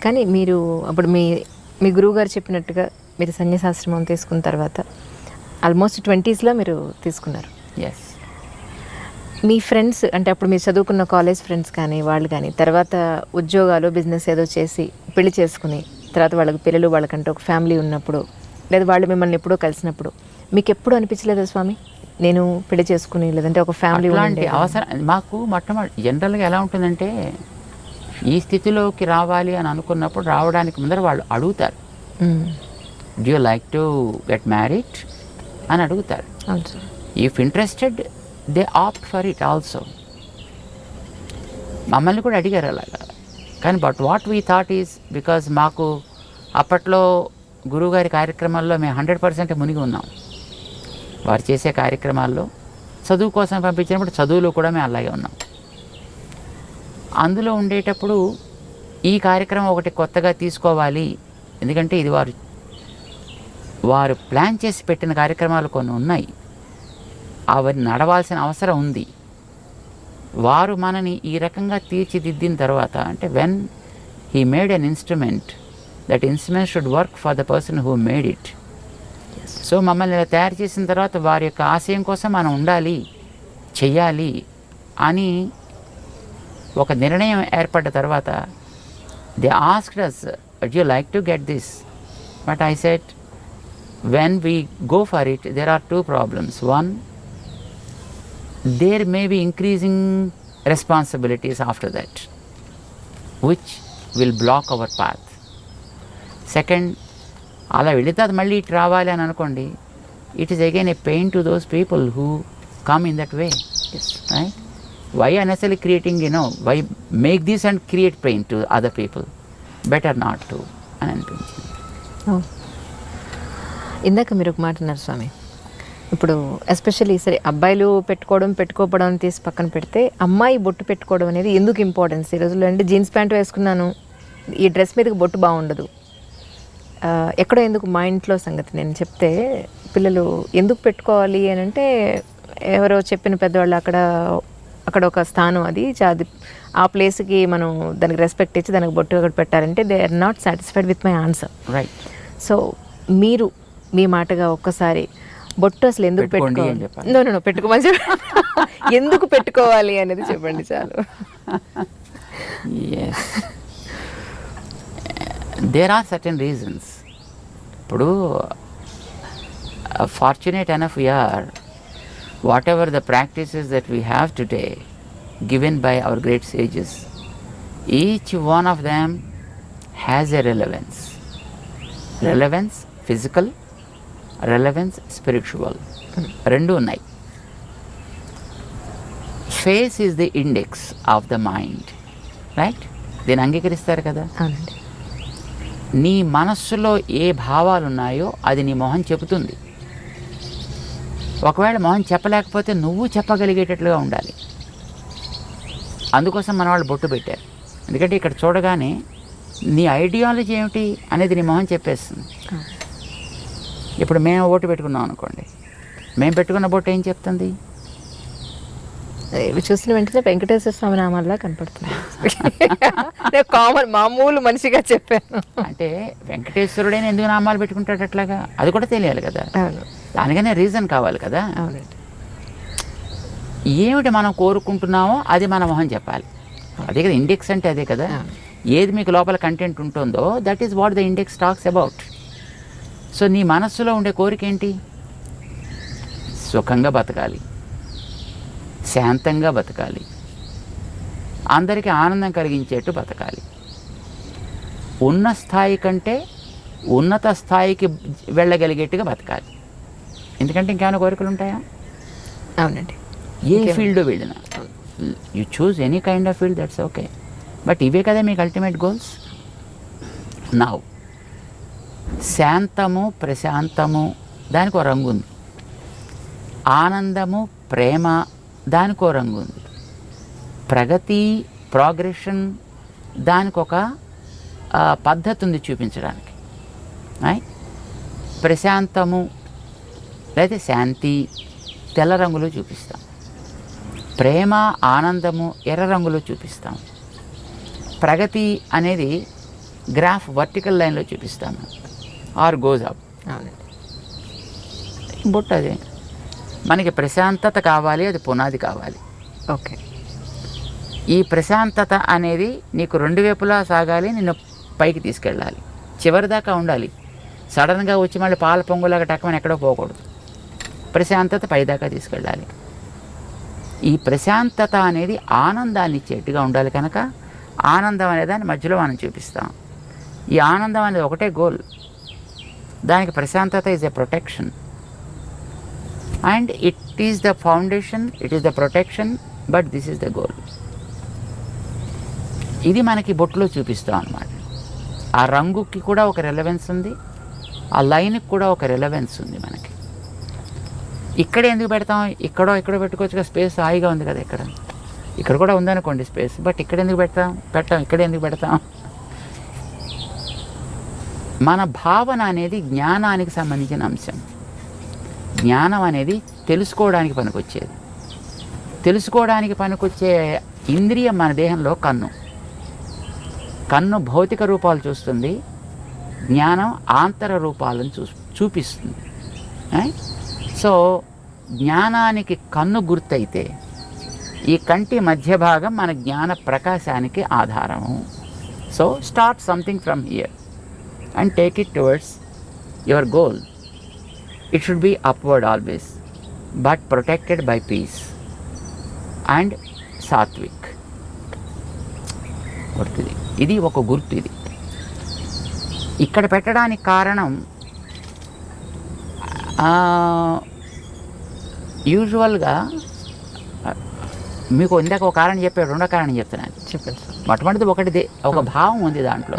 కానీ మీరు అప్పుడు మీ గురువుగారు చెప్పినట్టుగా మీరు సన్యాసాశ్రమం తీసుకున్న తర్వాత ఆల్మోస్ట్ 20s మీరు తీసుకున్నారు. ఎస్. మీ ఫ్రెండ్స్ అంటే అప్పుడు మీరు చదువుకున్న కాలేజ్ ఫ్రెండ్స్ కానీ వాళ్ళు కానీ తర్వాత ఉద్యోగాలు బిజినెస్ ఏదో చేసి పెళ్లి చేసుకుని తర్వాత వాళ్ళకి పిల్లలు వాళ్ళకంటే ఒక ఫ్యామిలీ ఉన్నప్పుడు లేదా వాళ్ళు మిమ్మల్ని ఎప్పుడో కలిసినప్పుడు మీకు ఎప్పుడు అనిపించలేదా స్వామి నేను పెళ్లి చేసుకుని లేదంటే ఒక ఫ్యామిలీ అలాంటి అవసరం మాకు మొట్టమొదటి జనరల్గా ఎలా ఉంటుందంటే ఈ స్థితిలోకి రావాలి అని అనుకున్నప్పుడు రావడానికి ముందర వాళ్ళు అడుగుతారు, do you like to get married అని అడుగుతారు. If interested they opt for it also. మమ్మల్ని కూడా అడిగారు అలాగా. కానీ but what we thought is because మాకు అప్పట్లో గురువుగారి కార్యక్రమాల్లో మేము 100% మునిగి ఉన్నాం. వారు చేసే కార్యక్రమాల్లో చదువు కోసం పంపించినప్పుడు చదువులో కూడా మేము అలాగే ఉన్నాం. అందులో ఉండేటప్పుడు ఈ కార్యక్రమం ఒకటి కొత్తగా తీసుకోవాలి, ఎందుకంటే ఇది వారు ప్లాన్ చేసి పెట్టిన కార్యక్రమాలు కొన్ని ఉన్నాయి, అవి నడవాల్సిన అవసరం ఉంది. వారు మనని ఈ రకంగా తీర్చిదిద్దిన తర్వాత అంటే when he made an instrument, that instrument should work for the person who made it. So మమ్మల్ని ఇలా తయారు చేసిన తర్వాత వారి యొక్క ఆశయం కోసం మనం ఉండాలి, చెయ్యాలి అని ఒక నిర్ణయం ఏర్పడ్డ తర్వాత they asked us, would you like to get this? But I said, when we go for it, there are two problems. One, there may be increasing responsibilities after that, which will block our path. Second, అలా వెళితే అది మళ్ళీ ఇటు రావాలి అని అనుకోండి, it is again a pain to those people who come in that way. Right? Why unnecessary creating, why make this and create pain to other people, better not to అని అనిపించింది. ఇందాక మీరు ఒక మాట అన్నారు స్వామి, ఇప్పుడు ఎస్పెషల్లీ సరే అబ్బాయిలు పెట్టుకోవడం తీసి పక్కన పెడితే అమ్మాయి బొట్టు పెట్టుకోవడం అనేది ఎందుకు ఇంపార్టెన్స్ ఈ రోజుల్లో అంటే జీన్స్ ప్యాంట్ వేసుకున్నాను ఈ డ్రెస్ మీదకి బొట్టు బాగుండదు, ఎక్కడో ఎందుకు మా ఇంట్లో సంగతి నేను చెప్తే పిల్లలు ఎందుకు పెట్టుకోవాలి అని అంటే ఎవరో చెప్పిన పెద్దవాళ్ళు అక్కడ ఒక స్థానం అది ఆ ప్లేస్కి మనం దానికి రెస్పెక్ట్ ఇచ్చి దానికి బొట్టు అక్కడ పెట్టారంటే they are not satisfied with my answer. Right. So మీరు మీ మాటగా ఒక్కసారి బొట్టు అసలు ఎందుకు పెట్టుకోవాలి, నో పెట్టుకోమని చెప్పండి, ఎందుకు పెట్టుకోవాలి అనేది చెప్పండి చాలు. There are certain reasons. ఇప్పుడు fortunate enough we are, whatever the practices that we have today given by our great sages, each one of them has a relevance physical, relevance spiritual, రెండు ఉన్నాయి. Face is the index of the mind, right? దీన్ని అంగీకరిస్తారు కదా. నీ మనస్సులో ఏ భావాలు ఉన్నాయో అది నీ మొహం చెబుతుంది. ఒకవేళ మొహం చెప్పలేకపోతే నువ్వు చెప్పగలిగేటట్లుగా ఉండాలి. అందుకోసం మన వాళ్ళు బొట్టు పెట్టారు. ఎందుకంటే ఇక్కడ చూడగానే నీ ఐడియాలజీ ఏమిటి అనేది నీ మొహం చెప్పేస్తుంది. ఇప్పుడు మేము ఓటు పెట్టుకున్నాం అనుకోండి, మేము పెట్టుకున్న బొట్టు ఏం చెప్తుంది? ఇవి చూసిన వెంటనే వెంకటేశ్వర స్వామి నామాల్లా కనపడుతుంది. కామన్ మామూలు మనిషిగా చెప్పాను. అంటే వెంకటేశ్వరుడైనా ఎందుకు నామాలు పెట్టుకుంటాడు అట్లాగా, అది కూడా తెలియాలి కదా. దానికనే రీజన్ కావాలి కదా. ఏమిటి మనం కోరుకుంటున్నామో అది మన మొహం చెప్పాలి. అదే కదా ఇండెక్స్ అంటే, అదే కదా. ఏది మీకు లోపల కంటెంట్ ఉంటుందో that is what the index talks about. So నీ మనస్సులో ఉండే కోరిక ఏంటి? సుఖంగా బతకాలి, శాంతంగా బతకాలి, అందరికీ ఆనందం కలిగించేట్టు బతకాలి, ఉన్న స్థాయి కంటే ఉన్నత స్థాయికి వెళ్ళగలిగేట్టుగా బతకాలి. ఎందుకంటే ఇంకేమైనా కోరికలు ఉంటాయా? అవునండి. ఏ ఫీల్డ్ వెళ్ళినా you choose any kind of field, that's okay. But ఇవే కదా మీకు అల్టిమేట్ గోల్స్. నౌ శాంతము, ప్రశాంతము దానికి ఒక రంగు ఉంది, ఆనందము, ప్రేమ దానికి ఒక రంగు ఉంది, ప్రగతి, ప్రోగ్రెషన్ దానికి ఒక పద్ధతి ఉంది చూపించడానికి. ప్రశాంతము లేదా శాంతి తెల్ల రంగులో చూపిస్తాం, ప్రేమ, ఆనందము ఎర్ర రంగులో చూపిస్తాం, ప్రగతి అనేది గ్రాఫ్ వర్టికల్ లైన్లో చూపిస్తాము ఆర్ గోజ్ అప్. అవునండి. బొట్టు అదే మనకి ప్రశాంతత కావాలి, అది పునాది కావాలి. ఓకే. ఈ ప్రశాంతత అనేది నీకు రెండు వైపులా సాగాలి, నిన్ను పైకి తీసుకెళ్ళాలి, చివరి దాకా ఉండాలి. సడన్గా వచ్చి మళ్ళీ పాల పొంగులాగా టక్కమని ఎక్కడో పోకూడదు. ప్రశాంతత పైదాకా తీసుకెళ్ళాలి. ఈ ప్రశాంతత అనేది ఆనందాన్ని ఇచ్చేట్టుగా ఉండాలి కనుక ఆనందం అనే దాన్ని మధ్యలో మనం చూపిస్తాం. ఈ ఆనందం అనేది ఒకటే గోల్. దానికి ప్రశాంతత is a protection and it is the foundation, it is the protection, but this is the goal. ఇది మనకి బొట్టులో చూపిస్తాం అన్నమాట. ఆ రంగుకి కూడా ఒక రెలవెన్స్ ఉంది, ఆ లైన్కి కూడా ఒక రెలవెన్స్ ఉంది మనకి. ఇక్కడ ఎందుకు పెడతాం, ఇక్కడో పెట్టుకోవచ్చు, స్పేస్ హాయిగా ఉంది కదా ఇక్కడ కూడా ఉందనుకోండి స్పేస్, బట్ ఇక్కడ ఎందుకు పెట్టాం ఇక్కడ ఎందుకు పెడతాం? మన భావన అనేది జ్ఞానానికి సంబంధించిన అంశం. జ్ఞానం అనేది తెలుసుకోవడానికి పనికొచ్చేది. తెలుసుకోవడానికి పనికొచ్చే ఇంద్రియం మన దేహంలో కన్ను భౌతిక రూపాలు చూస్తుంది, జ్ఞానం ఆంతర రూపాలను చూపిస్తుంది. సో జ్ఞానానికి కన్ను గుర్తయితే ఈ కంటి మధ్య భాగం మన జ్ఞాన ప్రకాశానికి ఆధారము. So start something from here and take it towards your goal. It should be upward always, but protected by peace and సాత్విక్. గుర్తుది, ఇది ఒక గుర్తు. ఇది ఇక్కడ పెట్టడానికి కారణం యూజువల్గా మీకు ఇందాక ఒక కారణం చెప్పాడు, రెండో కారణం చెప్తున్నాను. చెప్పండి సార్. మొట్టమొదటి ఒక భావం ఉంది దాంట్లో.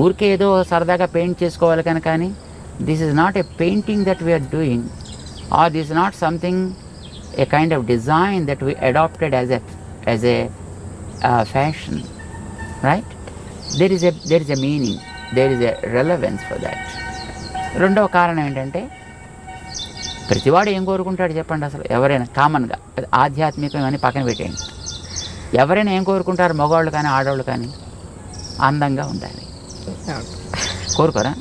ఊరికే ఏదో సరదాగా పెయింట్ చేసుకోవాలి కానీ this is not a painting that we are doing, or this is not something a kind of design that we adapted as a fashion, right? there is a meaning, there is a relevance for that. రెండవ కారణం ఏంటంటే ప్రతివాడు ఏం కోరుకుంటాడు చెప్పండి? అసలు ఎవరైనా కామన్గా ఆధ్యాత్మికం అని పక్కన పెట్టేయండి, ఎవరైనా ఏం కోరుకుంటారు? మగవాళ్ళు కానీ ఆడవాళ్ళు కానీ అందంగా ఉండాలి కోరుకోరా?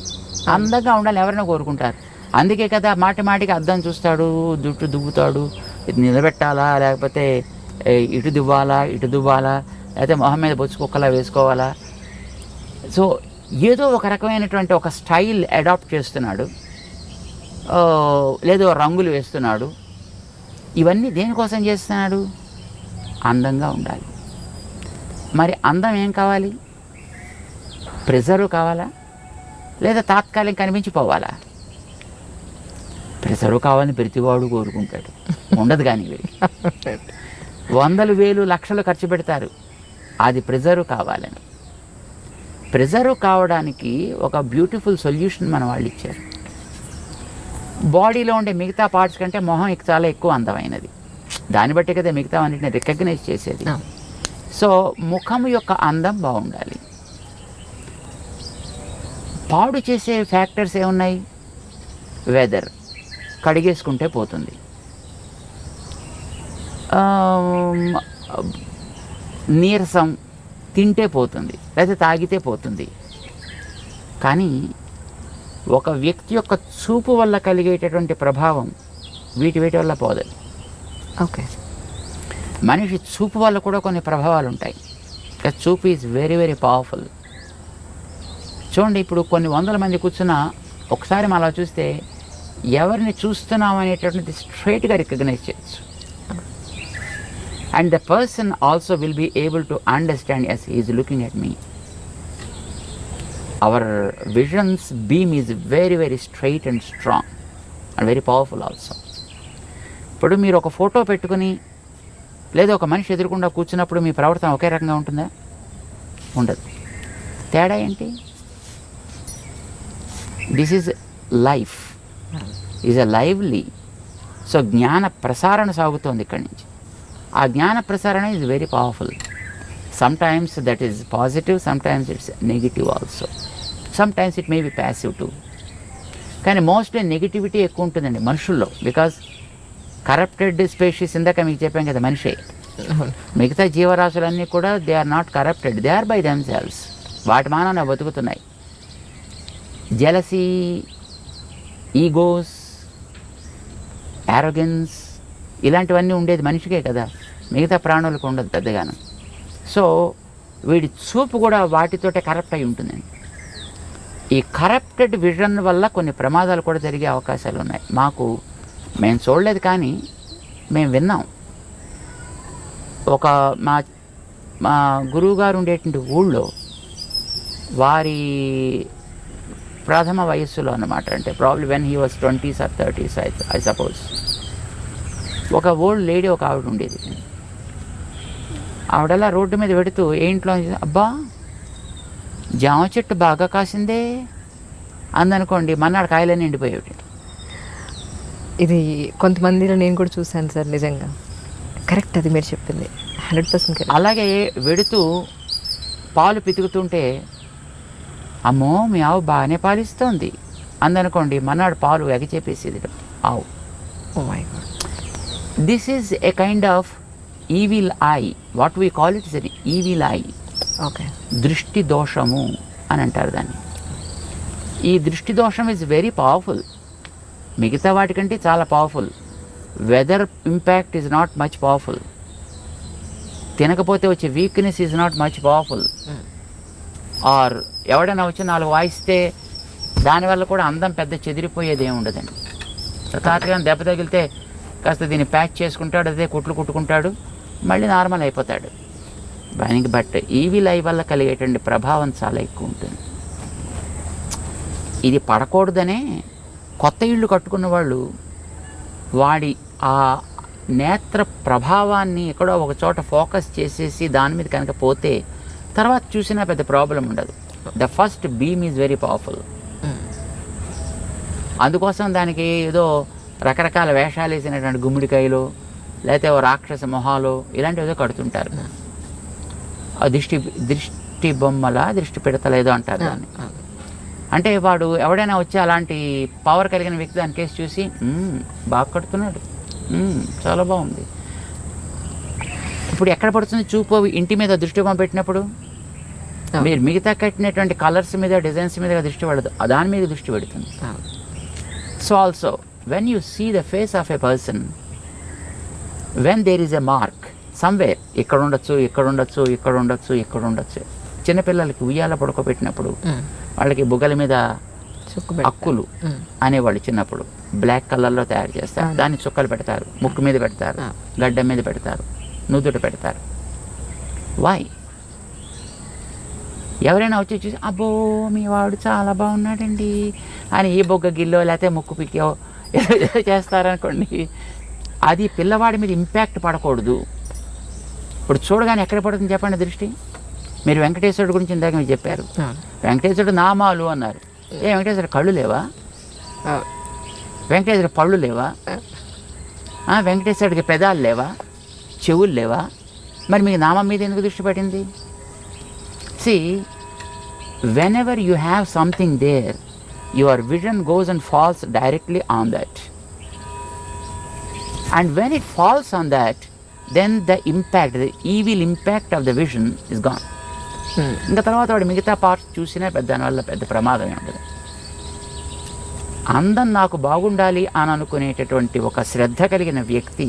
అందంగా ఉండాలి ఎవరైనా కోరుకుంటారు. అందుకే కదా మాటికి అద్దం చూస్తాడు, జుట్టు దువ్వుతాడు, ఇది నిలబెట్టాలా లేకపోతే ఇటు దువ్వాలా లేకపోతే మొహం మీద బొచ్చు కుక్కలా వేసుకోవాలా. సో ఏదో ఒక రకమైనటువంటి ఒక స్టైల్ అడాప్ట్ చేస్తున్నాడు, లేదో రంగులు వేస్తున్నాడు. ఇవన్నీ దేనికోసం చేస్తున్నాడు? అందంగా ఉండాలి. మరి అందం ఏం కావాలి? ప్రిజర్వ్ కావాలా లేదా తాత్కాలిక కనిపించిపోవాలా? ప్రిజర్వ్ కావాలని ప్రతివాడు కోరుకుంటాడు, ఉండదు. కానీ వందలు వేలు లక్షలు ఖర్చు పెడతారు అది ప్రిజర్వ్ కావాలని. ప్రిజర్వ్ కావడానికి ఒక బ్యూటిఫుల్ సొల్యూషన్ మన వాళ్ళు ఇచ్చారు. బాడీలో ఉండే మిగతా పార్ట్స్ కంటే మొహం చాలా ఎక్కువ అందమైనది, దాన్ని బట్టి కదా మిగతా అన్నింటిని రికగ్నైజ్ చేసేది. సో ముఖం యొక్క అందం బాగుండాలి. పాడు చేసే ఫ్యాక్టర్స్ ఏమున్నాయి? వెదర్, కడిగేసుకుంటే పోతుంది, నీరసం, తింటే పోతుంది, లేదా తాగితే పోతుంది. కానీ ఒక వ్యక్తి యొక్క చూపు వల్ల కలిగేటటువంటి ప్రభావం వీటి వల్ల పోదు. ఓకే. మనిషి చూపు వల్ల కూడా కొన్ని ప్రభావాలు ఉంటాయి. చూపు ఈజ్ వెరీ వెరీ పవర్ఫుల్. చూడండి, ఇప్పుడు కొన్ని వందల మంది కూర్చున్నా ఒకసారి మనం అలా చూస్తే ఎవరిని చూస్తున్నాం అనేటటువంటిది స్ట్రైట్గా రికగ్నైజ్ చేయొచ్చు. And the person also will be able to understand, yes, he is looking at me. Our vision's beam is very very straight and strong and very powerful also. ఇప్పుడు మీరు ఒక ఫోటో పెట్టుకుని లేదా ఒక మనిషి ఎదురుకుండా కూర్చున్నప్పుడు మీ ప్రవర్తన ఒకే రకంగా ఉంటుందా? ఉండదు. తేడా ఏంటి? This is life, is a lively. So జ్ఞాన ప్రసారణ సాగుతోంది ఇక్కడి నుంచి. ఆ జ్ఞాన ప్రసారణ is very powerful. Some times that is positive, some times it's negative also, some times it may be passive too. కానీ మోస్ట్లీ నెగిటివిటీ ఎక్కువ ఉంటుందండి మనుషుల్లో. బికాజ్ కరప్టెడ్ స్పీషీస్, ఇందాక మీకు చెప్పాం కదా, మనిషే. మిగతా జీవరాశులన్నీ కూడా they are not corrupted, they are by themselves. వాటి మానాన బతుకుతున్నాయి. జెలసీ, ఈగోస్, యారోగెన్స్ ఇలాంటివన్నీ ఉండేది మనిషికే కదా, మిగతా ప్రాణులకు ఉండదు పెద్దగాను. సో వీడి చూపు కూడా వాటితోటే కరప్ట్ అయి ఉంటుందండి. ఈ కరప్టెడ్ విజన్ వల్ల కొన్ని ప్రమాదాలు కూడా జరిగే అవకాశాలు ఉన్నాయి. మేము చూడలేదు కానీ మేము విన్నాం. ఒక మా గురువు గారు ఉండేటువంటి ఊళ్ళో వారి ప్రథమ వయస్సులో అన్నమాట, అంటే probably when he was 20s or 30s I suppose, ఒక ఓల్డ్ లేడీ ఒక ఆవిడ ఉండేది. ఆవిడలా రోడ్డు మీద పెడుతూ ఏంట్లో అబ్బా జామ చెట్టు బాగా కాసిందే అందనుకోండి, మన్నాడు కాయలన్నీ ఎండిపోయేవి. ఇది కొంతమందిలో నేను కూడా చూశాను సార్, నిజంగా కరెక్ట్ అది మీరు చెప్పింది 100% కరెక్ట్. అలాగే వెడుతూ పాలు పితుకుతుంటే అమ్మో మీ ఆవు బాగానే పాలిస్తోంది అందనుకోండి, మన్నాడు పాలు ఎగచేపేసేది ఆవు. Oh my God. This is a kind of evil eye, what we call it is an evil eye. Okay, దృష్టి దోషము అని అంటారు దాన్ని. ఈ దృష్టి దోషం ఈజ్ వెరీ పవర్ఫుల్, మిగతా వాటికంటే చాలా powerful. Weather impact is not much powerful. తినకపోతే వచ్చే weakness is not much powerful. Or ఎవడైనా వచ్చి 4 వాయిస్తే దానివల్ల కూడా అందం పెద్ద చెదిరిపోయేది ఏమి ఉండదండి. తాతగా దెబ్బ తగిలితే కాస్త దీన్ని ప్యాచ్ చేసుకుంటాడు, అదే కుట్లు కుట్టుకుంటాడు, మళ్ళీ నార్మల్ అయిపోతాడు. బట్ ఈవిల్ ఐ వల్ల కలిగేటువంటి ప్రభావం చాలా ఎక్కువ ఉంటుంది. ఇది పడకూడదనే కొత్త ఇళ్ళు కట్టుకున్న వాళ్ళు వాడి ఆ నేత్ర ప్రభావాన్ని ఎక్కడో ఒక చోట ఫోకస్ చేసేసి దాని మీద కనుక పోతే తర్వాత చూసినా పెద్ద ప్రాబ్లం ఉండదు. The first beam is very powerful. అందుకోసం దానికి ఏదో రకరకాల వేషాలు వేసినటువంటి గుమ్మిడికాయలు లేకపోతే ఓ రాక్షస మొహాలు ఇలాంటివి ఏదో కడుతుంటారు. దృష్టి బొమ్మల దృష్టి పెడతలేదో అంటారు దాన్ని. అంటే వాడు ఎవడైనా వచ్చి అలాంటి పవర్ కలిగిన వ్యక్తి దాని కేసు చూసి బాగా కడుతున్నాడు, చాలా బాగుంది. ఇప్పుడు ఎక్కడ పడుతుంది చూపు? ఇంటి మీద దృష్టి బొమ్మ పెట్టినప్పుడు మీరు మిగతా కట్టినటువంటి కలర్స్ మీద డిజైన్స్ మీద దృష్టి పడదు, దాని మీద దృష్టి పెడుతుంది. So also when you see the face of a person, when there is a mark somewhere, ఇక్కడ ఉండొచ్చు, ఇక్కడ ఉండొచ్చు, ఇక్కడ ఉండొచ్చు, ఇక్కడ ఉండొచ్చు. చిన్నపిల్లలకి ఉయ్యాల పడుకోబెట్టినప్పుడు వాళ్ళకి బుగ్గల మీద అక్కులు అనేవాళ్ళు చిన్నప్పుడు బ్లాక్ కలర్లో తయారు చేస్తారు, దాన్ని చుక్కలు పెడతారు, ముక్కు మీద పెడతారు, గడ్డ మీద పెడతారు, నుదుట పెడతారు. వై? ఎవరైనా వచ్చి చూసి అబ్బో మీ వాడు చాలా బాగున్నాడండి అని ఈ బొగ్గ గిల్లో లేకపోతే ముక్కు పిక్కో ఏదో చేస్తారనుకోండి, అది పిల్లవాడి మీద ఇంపాక్ట్ పడకూడదు. ఇప్పుడు చూడగానే ఎక్కడ పడుతుంది చెప్పండి దృష్టి? మీరు వెంకటేశ్వరుడు గురించి ఇందాక మీరు చెప్పారు, వెంకటేశ్వరుడు నామాలు అన్నారు. వెంకటేశ్వరుడు కళ్ళు లేవా? వెంకటేశ్వరుడు పళ్ళు లేవా? వెంకటేశ్వరుడికి పెదాలు లేవా? చెవులు లేవా? మరి మీకు నామం మీద ఎందుకు దృష్టి పడింది? See, whenever you have something there, your vision goes and falls directly on that. And when it falls on that, then the impact, the evil impact of the vision is gone. ఇంకా తర్వాత వాడు మిగతా parts చూసినా దానివల్ల పెద్ద ప్రమాదమే ఉండదు. అందం నాకు బాగుండాలి అని అనుకునేటటువంటి ఒక శ్రద్ధ కలిగిన వ్యక్తి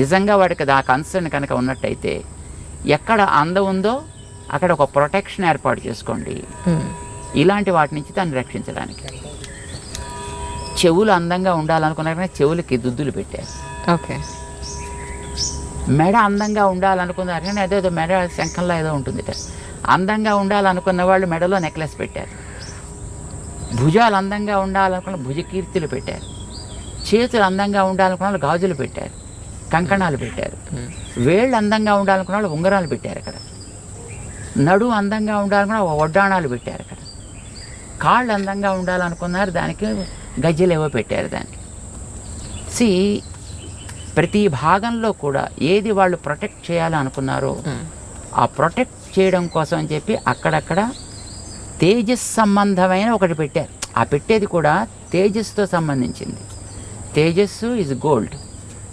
నిజంగా వాడికి ఆ కన్సర్న్ కనుక ఉన్నట్టయితే ఎక్కడ అందం ఉందో అక్కడ ఒక ప్రొటెక్షన్ ఏర్పాటు చేసుకోండి ఇలాంటి వాటి నుంచి దాన్ని రక్షించడానికి. చెవులు అందంగా ఉండాలనుకున్నారనే చెవులకి దుద్దులు పెట్టారు. ఓకే. మెడ అందంగా ఉండాలనుకున్నారు కానీ అదేదో మెడ శంఖంలో ఏదో ఉంటుంది. అందంగా ఉండాలనుకున్న వాళ్ళు మెడలో నెక్లెస్ పెట్టారు. భుజాలు అందంగా ఉండాలనుకున్న భుజకీర్తులు పెట్టారు. చేతులు అందంగా ఉండాలనుకున్న వాళ్ళు గాజులు పెట్టారు, కంకణాలు పెట్టారు. వేళ్ళు అందంగా ఉండాలనుకున్న వాళ్ళు ఉంగరాలు పెట్టారు అక్కడ. నడు అందంగా ఉండాలనుకున్న వడ్డాణాలు పెట్టారు అక్కడ. కాళ్ళు అందంగా ఉండాలనుకున్నారు, దానికి గజ్జలు ఏవో పెట్టారు దానికి. సి, ప్రతి భాగంలో కూడా ఏది వాళ్ళు ప్రొటెక్ట్ చేయాలనుకున్నారో ఆ ప్రొటెక్ట్ చేయడం కోసం అని చెప్పి అక్కడక్కడ తేజస్ సంబంధమైన ఒకటి పెట్టారు. ఆ పెట్టేది కూడా తేజస్తో సంబంధించింది. తేజస్సు ఈజ్ గోల్డ్,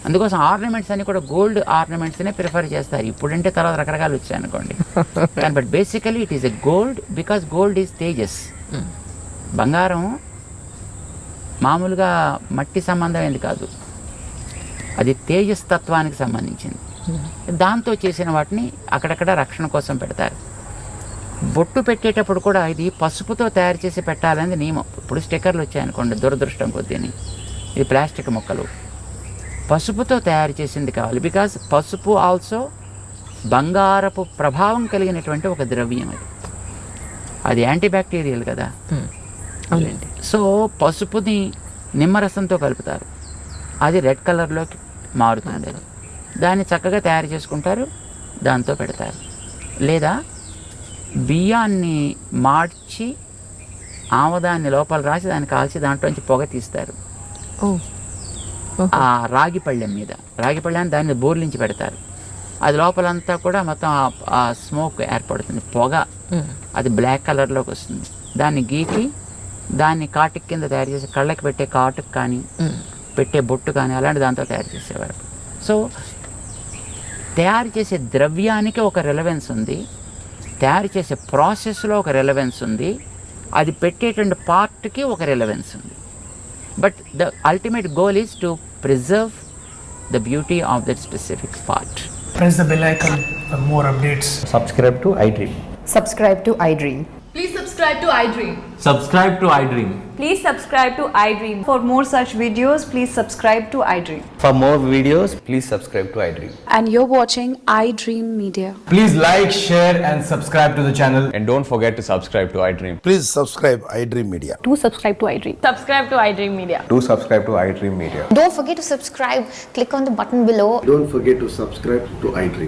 అందుకోసం ఆర్నమెంట్స్ అన్ని కూడా గోల్డ్ ఆర్నమెంట్స్నే ప్రిఫర్ చేస్తారు. ఇప్పుడంటే తర్వాత రకరకాలు వచ్చాయి అనుకోండి, కానీ but basically it is a gold because gold is Tejas. బంగారం మామూలుగా మట్టి సంబంధమైనది కాదు, అది తేజస్ తత్వానికి సంబంధించింది. దాంతో చేసిన వాటిని అక్కడక్కడ రక్షణ కోసం పెడతారు. బొట్టు పెట్టేటప్పుడు కూడా ఇది పసుపుతో తయారు చేసి పెట్టాలనేది నియమం. ఇప్పుడు స్టిక్కర్లు వచ్చాయనుకోండి, దురదృష్టం కొద్దిని, ఇది ప్లాస్టిక్ ముక్కలు, పసుపుతో తయారు చేసింది కావాలి. బికాజ్ పసుపు ఆల్సో బంగారపు ప్రభావం కలిగినటువంటి ఒక ద్రవ్యం. అది యాంటీబ్యాక్టీరియల్ కదా. అవునండి. సో పసుపుని నిమ్మరసంతో కలుపుతారు, అది రెడ్ కలర్లోకి మారుతుంది. దాన్ని చక్కగా తయారు చేసుకుంటారు, దాంతో పెడతారు. లేదా బియ్యాన్ని మార్చి ఆమదాన్ని లోపల రాసి దాన్ని కాల్చి దాంట్లోంచి పొగ తీస్తారు. ఆ రాగి పళ్ళెం మీద, రాగి పళ్ళెం దాన్ని బోర్లించి పెడతారు. అది లోపలంతా కూడా మొత్తం ఆ స్మోక్ ఏర్పడుతుంది, పొగ. అది బ్లాక్ కలర్లోకి వస్తుంది. దాన్ని గీకి దాన్ని కాటుక్ కింద తయారు చేసి కళ్ళకి పెట్టే కాటుక్ కానీ పెట్టే బొట్టు కానీ అలాంటి దాంతో తయారు చేసేవారు. సో తయారు చేసే ద్రవ్యానికి ఒక రెలవెన్స్ ఉంది, తయారు చేసే ప్రాసెస్లో ఒక రెలవెన్స్ ఉంది, అది పెట్టేటువంటి పార్ట్కి ఒక రెలవెన్స్ ఉంది. But the ultimate goal is to preserve the beauty of that specific part. Press the bell icon for more updates. Subscribe to iDream. Subscribe to iDream. Please subscribe to iDream. Subscribe to iDream. Please subscribe to iDream. For more such videos, please subscribe to iDream. For more videos, please subscribe to iDream. And you're watching iDream Media. Please like, share and subscribe to the channel. And don't forget to subscribe to iDream. Please subscribe iDream Media. Do subscribe to iDream. Subscribe to iDream Media. Do subscribe to iDream Media. Don't forget to subscribe. Click on the button below. Don't forget to subscribe to iDream.